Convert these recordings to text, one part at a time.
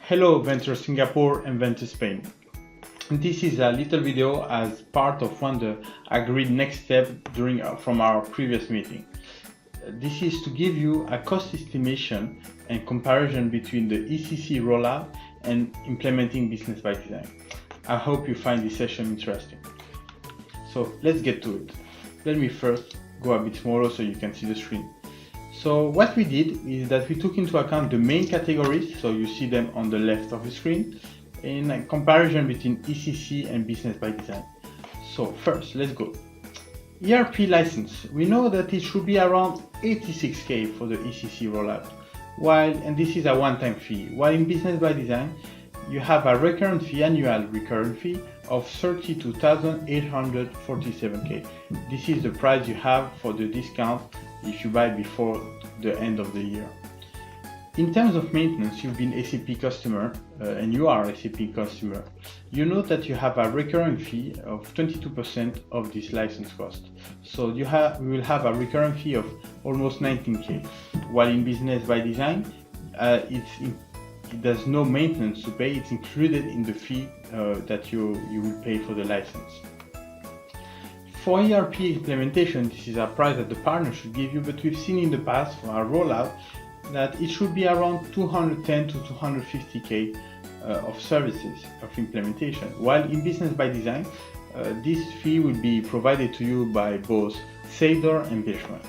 Hello Venture Singapore and Venture Spain. This is a little video as part of one the agreed next step from our previous meeting. This is to give you a cost estimation and comparison between the ECC rollout and implementing Business by Design. I hope you find this session interesting. So let's get to it. Let me first go a bit smaller so you can see the screen. So what we did is that we took into account the main categories, so you see them on the left of the screen, in a comparison between ECC and Business by Design. So first, let's go. ERP license. We know that it should be around 86K for the ECC rollout, and this is a one-time fee, while in Business by Design, you have a recurrent fee, annual recurrent fee of 32,847K. This is the price you have for the discount if you buy before the end of the year. In terms of maintenance, you've been SAP customer and you are a SAP customer. You know that you have a recurring fee of 22% of this license cost. So we will have a recurring fee of almost 19K, while in Business by Design, there's no maintenance to pay. It's included in the fee that you will pay for the license. For ERP implementation, this is a price that the partner should give you, but we've seen in the past for our rollout that it should be around 210 to 250K of services of implementation, while in Business by Design, this fee will be provided to you by both Seidor and Birchman.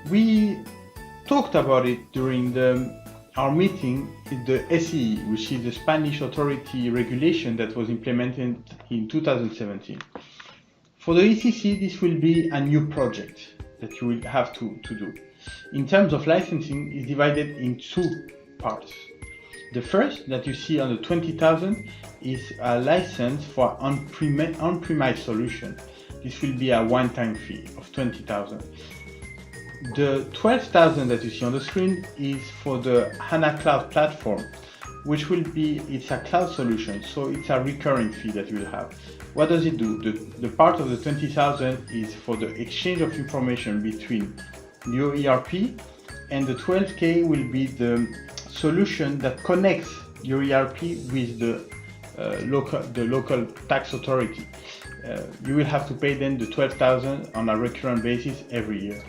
We talked about it during our meeting with the SEE, which is the Spanish authority regulation that was implemented in 2017. For the ECC, this will be a new project that you will have to do. In terms of licensing, it's divided in two parts. The first that you see on the 20,000 is a license for on-premise solution. This will be a one-time fee of 20,000. The 12,000 that you see on the screen is for the HANA Cloud platform, which it's a cloud solution, so it's a recurring fee that you will have. What does it do? The part of the 20,000 is for the exchange of information between your ERP, and the 12K will be the solution that connects your ERP with the local tax authority. You will have to pay then the 12,000 on a recurrent basis every year.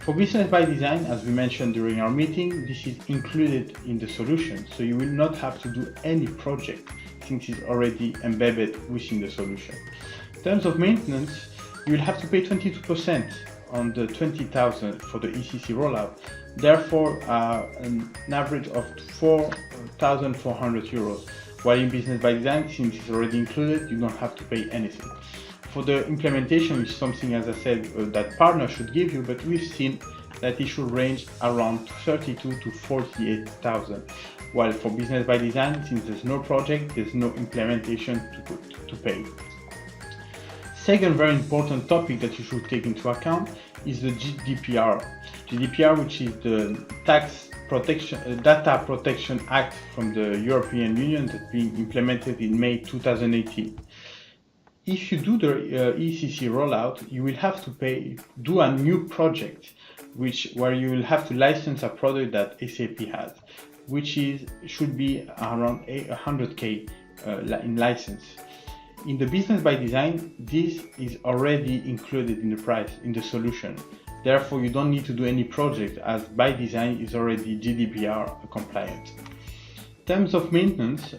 For Business by Design, as we mentioned during our meeting, this is included in the solution, so you will not have to do any project since it's already embedded within the solution. In terms of maintenance, you will have to pay 22% on the 20,000 for the ECC rollout, therefore an average of 4,400 euros, while in Business by Design, since it's already included, you don't have to pay anything. For the implementation, which is something, as I said, that partner should give you, but we've seen that it should range around 32 to 48,000. While for Business by Design, since there's no project, there's no implementation to pay. Second very important topic that you should take into account is the GDPR. GDPR, which is the Data Protection Act from the European Union that's being implemented in May 2018. If you do the ECC rollout, you will have to do a new project, where you will have to license a product that SAP has, which should be around 100K in license. In the Business by Design, this is already included in the price, in the solution. Therefore, you don't need to do any project, as by design is already GDPR compliant. In terms of maintenance,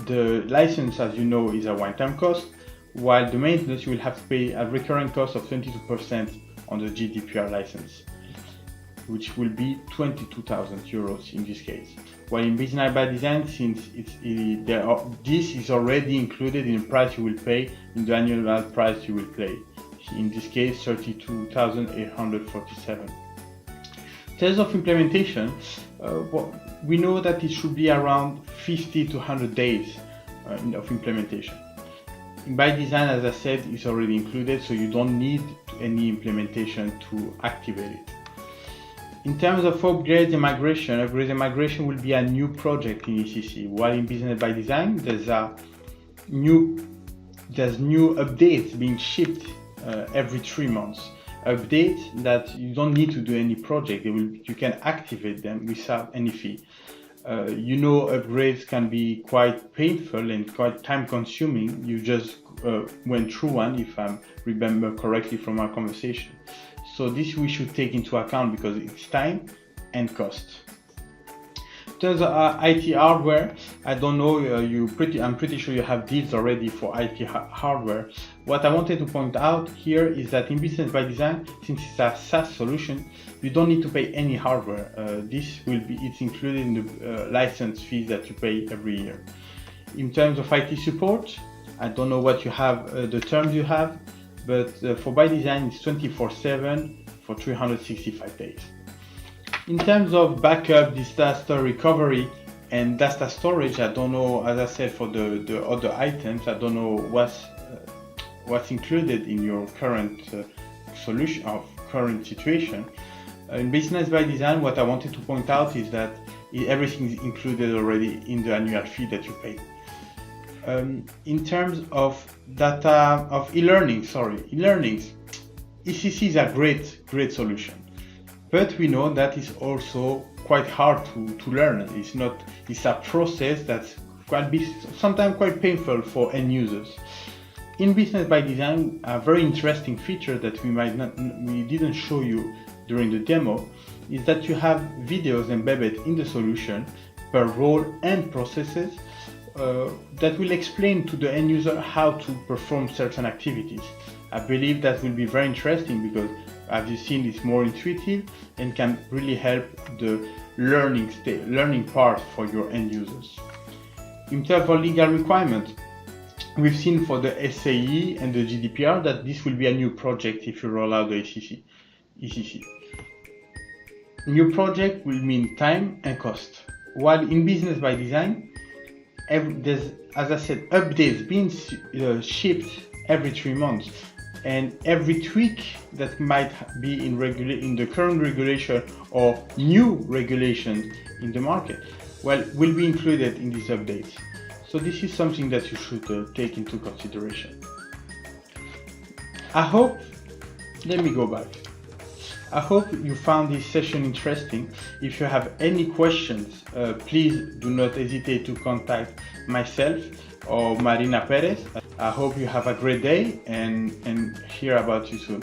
the license, as you know, is a one-time cost, while the maintenance you will have to pay a recurring cost of 22% on the GDPR license, which will be 22,000 euros in this case. While in Business by Design, since this is already included in the price you will pay, in the annual price you will pay. In this case, 32,847. In terms of implementation, we know that it should be around 50 to 100 days of implementation. In By Design, as I said, it's already included, so you don't need any implementation to activate it. In terms of upgrades and migration will be a new project in ECC, while in Business by Design, there's new updates being shipped every 3 months. Updates that you don't need to do any project. You can activate them without any fee. You know, upgrades can be quite painful and quite time consuming. You just went through one, if I remember correctly from our conversation. So this we should take into account because it's time and cost. In terms of IT hardware, I don't know, I'm pretty sure you have deals already for IT hardware. What I wanted to point out here is that in Business by Design, since it's a SaaS solution, you don't need to pay any hardware. It's included in the license fees that you pay every year. In terms of IT support, I don't know what you have, the terms you have, but for ByD it's 24/7 for 365 days. In terms of backup, disaster recovery, and data storage, I don't know, as I said, for the other items, I don't know what's included in your current solution of current situation. In Business by Design, what I wanted to point out is that everything is included already in the annual fee that you pay. In terms of data of e-learnings, ECC is a great solution. But we know that it's also quite hard to learn. It's a process that's sometimes quite painful for end users. In Business by Design, a very interesting feature that we didn't show you during the demo is that you have videos embedded in the solution per role and processes that will explain to the end user how to perform certain activities. I believe that will be very interesting because, as you've seen, it's more intuitive and can really help the learning part for your end users. In terms of legal requirements, we've seen for the SAE and the GDPR that this will be a new project if you roll out the ECC. New project will mean time and cost. While in Business by Design, there's, as I said, updates being shipped every 3 months, and every tweak that might be in the current regulation or new regulations in the market, will be included in these updates. So this is something that you should take into consideration. I hope you found this session interesting. If you have any questions, please do not hesitate to contact myself or Marina Perez. I hope you have a great day and hear about you soon.